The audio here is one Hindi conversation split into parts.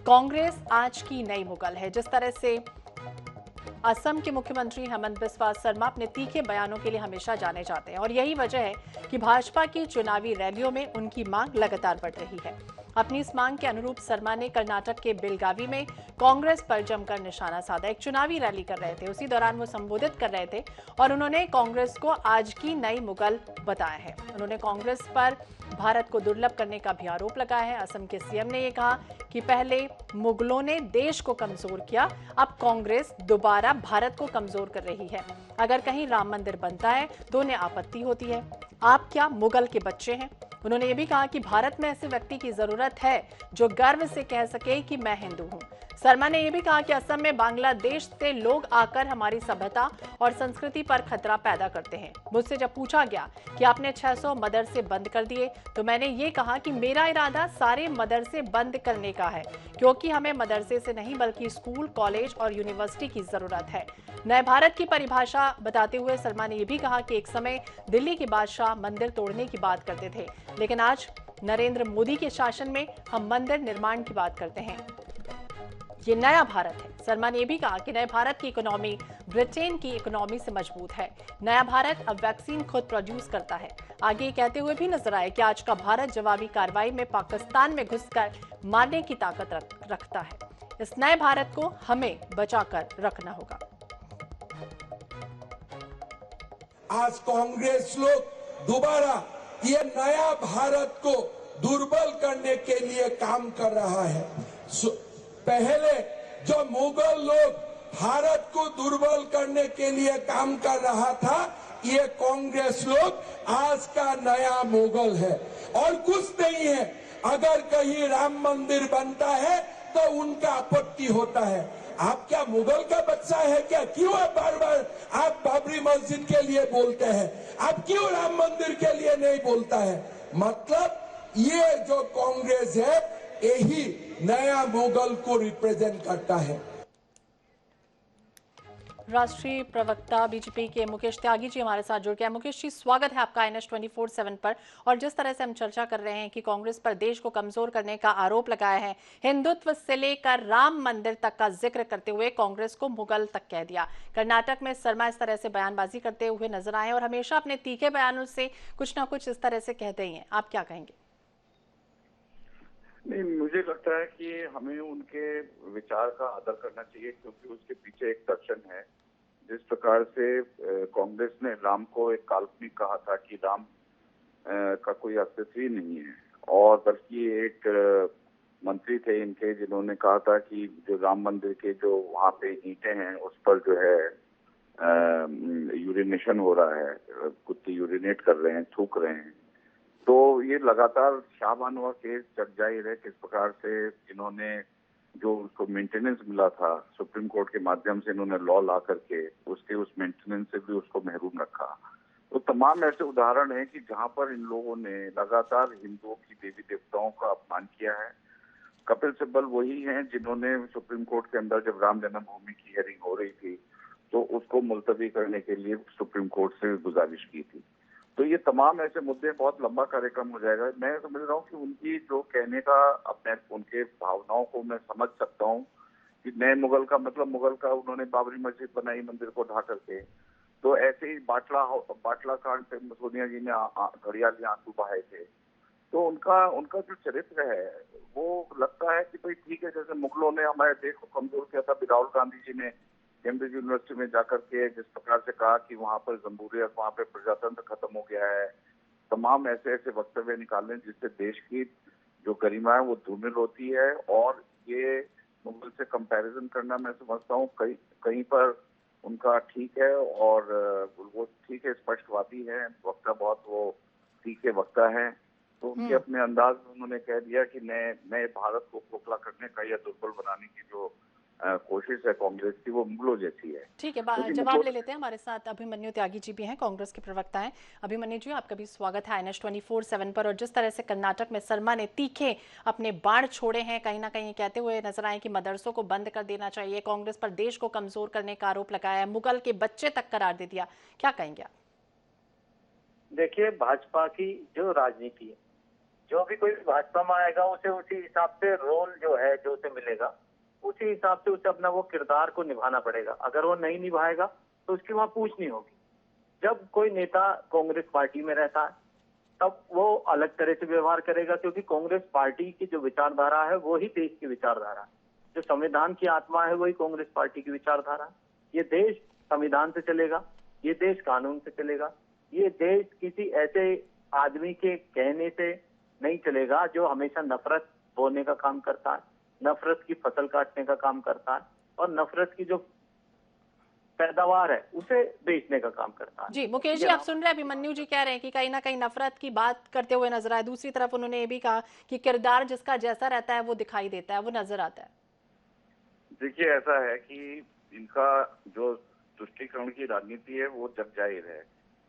कांग्रेस आज की नई मुगल है। जिस तरह से असम के मुख्यमंत्री हेमंत बिस्वा शर्मा अपने तीखे बयानों के लिए हमेशा जाने जाते हैं और यही वजह है कि भाजपा की चुनावी रैलियों में उनकी मांग लगातार बढ़ रही है। अपनी इस मांग के अनुरूप शर्मा ने कर्नाटक के बेलगावी में कांग्रेस पर जमकर निशाना साधा। एक चुनावी रैली कर रहे थे, उसी दौरान वो संबोधित कर रहे थे और उन्होंने कांग्रेस को आज की नई मुगल बताया है। उन्होंने कांग्रेस पर भारत को दुर्लभ करने का भी आरोप लगाया है। असम के सीएम ने यह कहा कि पहले मुगलों ने देश को कमजोर किया, अब कांग्रेस दोबारा भारत को कमजोर कर रही है। अगर कहीं राम मंदिर बनता है तो उन्हें आपत्ति होती है। आप क्या मुगल के बच्चे हैं? उन्होंने ये भी कहा कि भारत में ऐसे व्यक्ति की जरूरत है जो गर्व से कह सके कि मैं हिंदू हूं। शर्मा ने यह भी कहा कि असम में बांग्लादेश से लोग आकर हमारी सभ्यता और संस्कृति पर खतरा पैदा करते हैं। मुझसे जब पूछा गया कि आपने 600 मदरसे बंद कर दिए तो मैंने ये कहा कि मेरा इरादा सारे मदरसे बंद करने का है, क्योंकि हमें मदरसे से नहीं बल्कि स्कूल, कॉलेज और यूनिवर्सिटी की जरूरत है। नए भारत की परिभाषा बताते हुए शर्मा ने यह भी कहा कि एक समय दिल्ली के बादशाह मंदिर तोड़ने की बात करते थे, लेकिन आज नरेंद्र मोदी के शासन में हम मंदिर निर्माण की बात करते हैं। ये नया भारत है। शर्मा ने यह भी कहा कि नए भारत की इकोनॉमी ब्रिटेन की इकोनॉमी से मजबूत है। नया भारत अब वैक्सीन खुद प्रोड्यूस करता है। आगे कहते हुए भी नजर आए कि आज का भारत जवाबी कार्रवाई में पाकिस्तान में घुसकर मारने की ताकत रखता है। इस नए भारत को हमें बचाकर रखना होगा। आज कांग्रेस लोग दोबारा ये नया भारत को दुर्बल करने के लिए काम कर रहा है। पहले जो मुगल लोग भारत को दुर्बल करने के लिए काम कर रहा था, ये कांग्रेस लोग आज का नया मुगल है और कुछ नहीं है। अगर कहीं राम मंदिर बनता है तो उनका आपत्ति होता है। आप क्या मुगल का बच्चा है क्या? क्यों आप बार बार आप बाबरी मस्जिद के लिए बोलते हैं? आप क्यों राम मंदिर के लिए नहीं बोलता है? मतलब ये जो कांग्रेस है यही नया मुगल को रिप्रेजेंट करता है। राष्ट्रीय प्रवक्ता बीजेपी के मुकेश त्यागी जी हमारे साथ जुड़ गए। मुकेश जी, स्वागत है आपका INS 24/7 पर। और जिस तरह से हम चर्चा कर रहे हैं कि कांग्रेस पर देश को कमजोर करने का आरोप लगाया है, हिंदुत्व से लेकर राम मंदिर तक का जिक्र करते हुए कांग्रेस को मुगल तक कह दिया। कर्नाटक में शर्मा इस तरह से बयानबाजी करते हुए नजर आए और हमेशा अपने तीखे बयानों से कुछ ना कुछ इस तरह से कहते ही हैं। आप क्या कहेंगे? नहीं, मुझे लगता है कि हमें उनके विचार का आदर करना चाहिए, क्योंकि उसके पीछे एक दर्शन है। जिस प्रकार से कांग्रेस ने राम को एक काल्पनिक कहा था कि राम का कोई अस्तित्व ही नहीं है, और बल्कि एक मंत्री थे इनके जिन्होंने कहा था कि जो राम मंदिर के जो वहाँ पे ईंटें हैं उस पर जो है यूरिनेशन हो रहा है, कुत्ते यूरिनेट कर रहे हैं, थूक रहे हैं। तो ये लगातार शाहबान हुआ केस जग जाहिर है किस प्रकार से इन्होंने जो उसको मेंटेनेंस मिला था सुप्रीम कोर्ट के माध्यम से, इन्होंने लॉ ला करके उसके उस मेंटेनेंस से भी उसको महरूम रखा। तो तमाम ऐसे उदाहरण हैं कि जहां पर इन लोगों ने लगातार हिंदुओं की देवी देवताओं का अपमान किया है। कपिल सिब्बल वही हैं जिन्होंने सुप्रीम कोर्ट के अंदर जब राम जन्मभूमि की हियरिंग हो रही थी तो उसको मुलतवी करने के लिए सुप्रीम कोर्ट से गुजारिश की थी। तो ये तमाम ऐसे मुद्दे, बहुत लंबा कार्यक्रम हो जाएगा। मैं समझ रहा हूँ कि उनकी जो कहने का अपने उनके भावनाओं को मैं समझ सकता हूँ कि नए मुगल का मतलब मुगल का उन्होंने बाबरी मस्जिद बनाई मंदिर को ढा करके। तो ऐसे ही बाटला कांड पे सोनिया जी ने घड़ियाली आंसू बहाए थे। तो उनका जो चरित्र है वो लगता है कि भाई ठीक है, जैसे मुगलों ने हमारे देश को कमजोर किया था, राहुल गांधी जी ने कैम्ब्रिज यूनिवर्सिटी में जाकर के जिस प्रकार से कहा कि वहां पर जमहूरियत, वहां पे प्रजातंत्र खत्म हो गया है, तमाम ऐसे ऐसे वक्तव्य निकालने जिससे देश की जो गरिमा है वो धूमिल होती है। और ये मुगल से कंपैरिजन करना मैं समझता हूँ कहीं पर उनका ठीक है, और वो ठीक है, स्पष्टवादी है वक्ता, बहुत वो ठीक है वक्ता है। तो उनके अपने अंदाज में उन्होंने कह दिया कि नए भारत को खोखला करने का या दुर्बल बनाने की जो कोशिश है कांग्रेस की वो मुगलों जैसी है। ठीक है, जवाब ले लेते हैं। हमारे साथ अभिमन्यु त्यागी जी भी हैं, कांग्रेस के प्रवक्ता हैं। अभिमन्यु जी, आपका भी स्वागत है INS 24/7 पर। और जिस तरह से कर्नाटक में शर्मा ने तीखे अपने बाण छोड़े हैं, कहीं ना कहीं कहते हुए नजर आए कि मदरसों को बंद कर देना चाहिए, कांग्रेस पर देश को कमजोर करने का आरोप लगाया है, मुगल के बच्चे तक करार दे दिया, क्या कहेंगे आप? देखिए, भाजपा की जो राजनीति है, जो भी कोई भाजपा में आएगा उसे उसी हिसाब से रोल जो है जो उसे मिलेगा उसी हिसाब से उसे अपना वो किरदार को निभाना पड़ेगा। अगर वो नहीं निभाएगा तो उसकी वहां पूछ नहीं होगी। जब कोई नेता कांग्रेस पार्टी में रहता है तब वो अलग तरह से व्यवहार करेगा, क्योंकि कांग्रेस पार्टी की जो विचारधारा है वो ही देश की विचारधारा है। जो संविधान की आत्मा है वही कांग्रेस पार्टी की विचारधारा है। ये देश संविधान से चलेगा, ये देश कानून से चलेगा, ये देश किसी ऐसे आदमी के कहने से नहीं चलेगा जो हमेशा नफरत बोने का काम करता है, नफरत की फसल काटने का काम करता है और नफरत की जो पैदावार है उसे बेचने का काम करता है। जी मुकेश जी, आप सुन रहे हैं अभिमन्यु जी कह रहे हैं कि कहीं ना कहीं नफरत की बात करते हुए नजर आए। दूसरी तरफ उन्होंने ये भी कहा कि किरदार जिसका जैसा रहता है वो दिखाई देता है, वो नजर आता है। देखिए, ऐसा है कि इनका जो तुष्टीकरण की राजनीति है वो जग जाहिर है।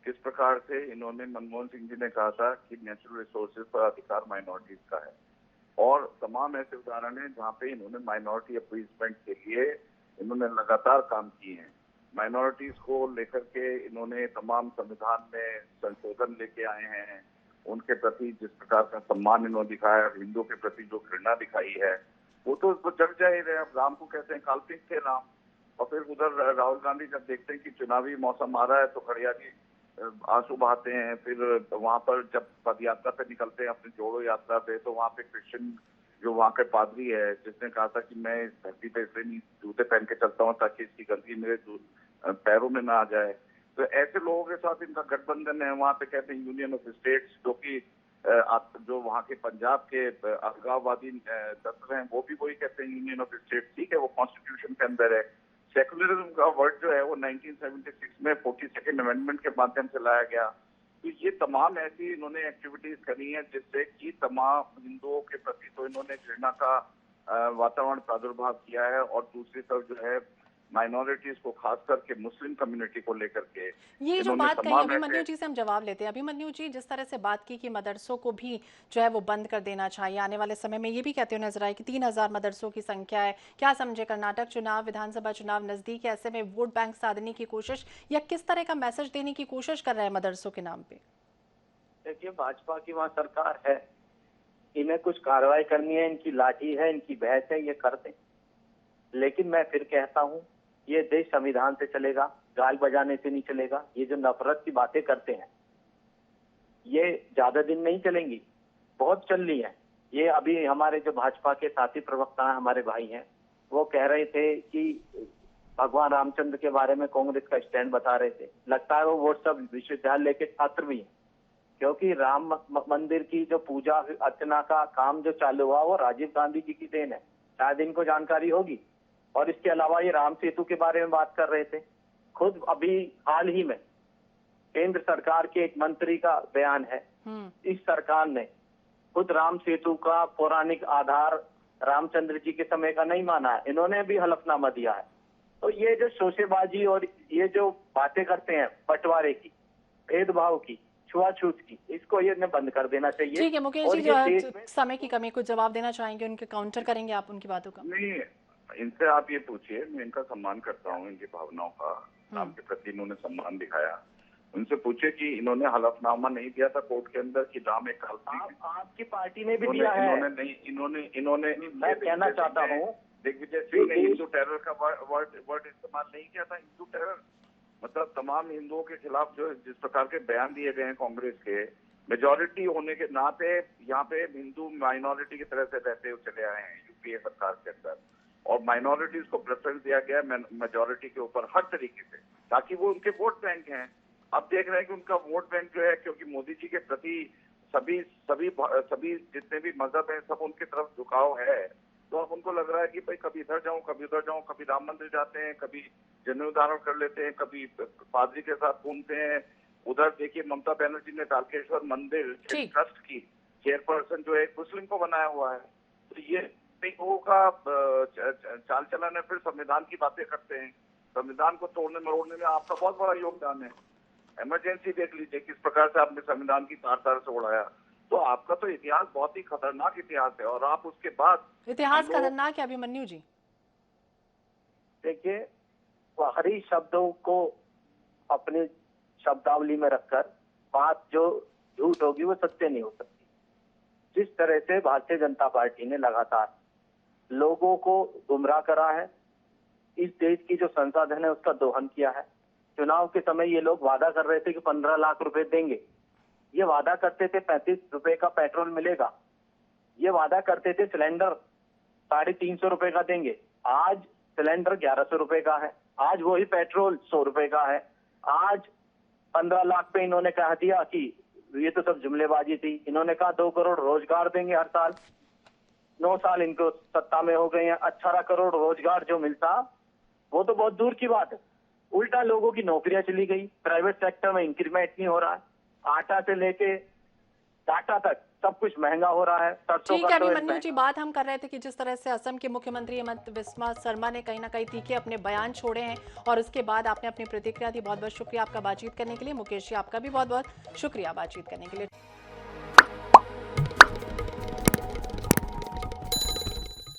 किस प्रकार से इन्होंने, मनमोहन सिंह जी ने कहा था कि नेचुरल रिसोर्सेज पर अधिकार माइनॉरिटीज का है, और तमाम ऐसे उदाहरण हैं जहाँ पे इन्होंने माइनॉरिटी अपीसमेंट के लिए इन्होंने लगातार काम किए हैं। माइनॉरिटीज को लेकर के इन्होंने तमाम संविधान में संशोधन लेके आए हैं, उनके प्रति जिस प्रकार का सम्मान इन्होंने दिखाया, हिंदुओं के प्रति जो घृणा दिखाई है वो तो जग जाहिर है। अब राम को कहते हैं काल्पनिक थे राम, और फिर उधर राहुल गांधी जब देखते हैं कि चुनावी मौसम आ रहा है तो खड़िया जी आंसू बहाते हैं। फिर वहां पर जब पद यात्रा पे निकलते हैं अपनी जोड़ो यात्रा पे, तो वहां पे क्रिश्चियन जो वहाँ के पादरी है जिसने कहा था कि मैं इस धरती पे इसलिए नहीं जूते पहन के चलता हूँ ताकि इसकी गंदगी मेरे पैरों में ना आ जाए। तो ऐसे लोगों के साथ इनका गठबंधन है। वहाँ पे कहते हैं यूनियन ऑफ स्टेट्स, जो कि जो वहाँ के पंजाब के अलगाववादी तत्व हैं वो भी वही कहते हैं यूनियन ऑफ स्टेट्स। ठीक है, वो कॉन्स्टिट्यूशन के अंदर है। सेकुलरिज्म का वर्ड जो है वो 1976 में 42nd अमेंडमेंट के माध्यम से लाया गया। तो ये तमाम ऐसी इन्होंने एक्टिविटीज करी हैं जिससे कि तमाम हिंदुओं के प्रति तो इन्होंने घृणा का वातावरण प्रादुर्भाव किया है, और दूसरी तरफ जो है माइनॉरिटीज को, खास करके मुस्लिम कम्युनिटी को लेकर के ये जो बात कही अभिमन्यु जी से हम जवाब लेते हैं। अभिमन्यु जी, जिस तरह से बात की कि मदरसों को भी जो है वो बंद कर देना चाहिए आने वाले समय में, ये भी कहते हुए नजर आए कि 3000 मदरसों की संख्या है। क्या समझे, कर्नाटक चुनाव, विधानसभा चुनाव नजदीक है, ऐसे में वोट बैंक साधने की कोशिश या किस तरह का मैसेज देने की कोशिश कर रहे हैं मदरसों के नाम पे? देखिए, भाजपा की वहाँ सरकार है, इन्हें कुछ कार्रवाई करनी है, इनकी लाठी है, इनकी बहस है, ये कर दें। लेकिन मैं फिर कहता हूँ ये देश संविधान से चलेगा, गाल बजाने से नहीं चलेगा। ये जो नफरत की बातें करते हैं ये ज्यादा दिन नहीं चलेंगी, बहुत चल रही है। ये अभी हमारे जो भाजपा के साथी प्रवक्ता हैं, हमारे भाई हैं, वो कह रहे थे कि भगवान रामचंद्र के बारे में कांग्रेस का स्टैंड बता रहे थे। लगता है वो सब विश्वविद्यालय के छात्र भी हैं, क्योंकि राम मंदिर की जो पूजा अर्चना का काम जो चालू हुआ वो राजीव गांधी जी की देन है, शायद इनको जानकारी होगी। और इसके अलावा ये राम सेतु के बारे में बात कर रहे थे। खुद अभी हाल ही में केंद्र सरकार के एक मंत्री का बयान है, इस सरकार ने खुद राम सेतु का पौराणिक आधार रामचंद्र जी के समय का नहीं माना है, इन्होंने भी हलफनामा दिया है। तो ये जो शोषेबाजी और ये जो बातें करते हैं बंटवारे की, भेदभाव की, छुआछूत की, इसको ये बंद कर देना चाहिए। ठीक है मुकेश जी, जो समय की कमी, कुछ जवाब देना चाहेंगे, उनके काउंटर करेंगे आप उनकी बातों का? नहीं, इनसे आप ये पूछिए, मैं इनका सम्मान करता हूँ, इनकी भावनाओं का, राम के प्रति इन्होंने सम्मान दिखाया। उनसे पूछे कि इन्होंने हलफनामा नहीं दिया था कोर्ट के अंदर कि राम एक काल्पनिक, आपकी पार्टी ने भी दिया है। इन्होंने मैं कहना चाहता हूँ, दिग्विजय सिंह ने हिंदू टेरर का वर्ड इस्तेमाल नहीं किया था। हिंदू टेरर मतलब तमाम हिंदुओं के खिलाफ जो जिस प्रकार के बयान दिए गए हैं कांग्रेस के, मेजोरिटी होने के नाते यहाँ पे हिंदू माइनॉरिटी की तरह से रहते हुए चले आए हैं यूपीए सरकार के अंदर, और माइनॉरिटीज को प्रेफरेंस दिया गया है मेजोरिटी के ऊपर हर तरीके से, ताकि वो उनके वोट बैंक हैं। अब देख रहे हैं कि उनका वोट बैंक जो है, क्योंकि मोदी जी के प्रति सभी जितने भी मजहब हैं सब उनकी तरफ झुकाव है, तो अब उनको लग रहा है कि भाई कभी इधर जाऊं, कभी उधर जाऊं, कभी राम मंदिर जाते हैं, कभी जनेऊ धारण कर लेते हैं, कभी पादरी के साथ घूमते हैं। उधर देखिए ममता बनर्जी ने तारकेश्वर मंदिर ट्रस्ट की चेयरपर्सन जो है मुस्लिम को बनाया हुआ है। तो ये लोगों का चाल चलन है। फिर संविधान की बातें करते हैं, संविधान को तोड़ने मरोड़ने में आपका बहुत बड़ा योगदान है। इमरजेंसी देख लीजिए किस प्रकार से आपने संविधान की तार से उड़ाया। तो आपका तो इतिहास बहुत ही खतरनाक इतिहास है, और आप उसके बाद इतिहास खतरनाक है अभिमन्यु जी। देखिए, बाहरी शब्दों को अपने शब्दावली में रखकर बात जो झूठ होगी वो सत्य नहीं हो सकती। जिस तरह से भारतीय जनता पार्टी ने लगातार लोगों को गुमराह करा है, इस देश की जो संसाधन है उसका दोहन किया है। चुनाव के समय ये लोग वादा कर रहे थे कि 15 लाख रुपए देंगे, ये वादा करते थे 35 रुपए का पेट्रोल मिलेगा, ये वादा करते थे सिलेंडर 350 रुपए का देंगे, आज सिलेंडर 1100 रुपए का है, आज वही पेट्रोल 100 रुपए का है। आज 15 लाख पे इन्होंने कह दिया कि ये तो सब जुमलेबाजी थी। इन्होंने कहा 2 करोड़ रोजगार देंगे हर साल, 9 साल इनको सत्ता में हो गए हैं, 18 करोड़ रोजगार जो मिलता वो तो बहुत दूर की बात है। उल्टा लोगों की नौकरियां चली गई, प्राइवेट सेक्टर में इंक्रीमेंट नहीं हो रहा है, आटा से लेके टाटा तक सब कुछ महंगा हो रहा है। सरसों ठीक का है, तो अभिमन्यु जी, बात हम कर रहे थे कि जिस तरह से असम के मुख्यमंत्री हेमंत बिस्वा शर्मा ने कहीं ना कहीं तीखे अपने बयान छोड़े हैं और उसके बाद आपने अपनी प्रतिक्रिया दी। बहुत बहुत शुक्रिया आपका बातचीत करने के लिए। मुकेश जी, आपका भी बहुत बहुत शुक्रिया बातचीत करने के लिए।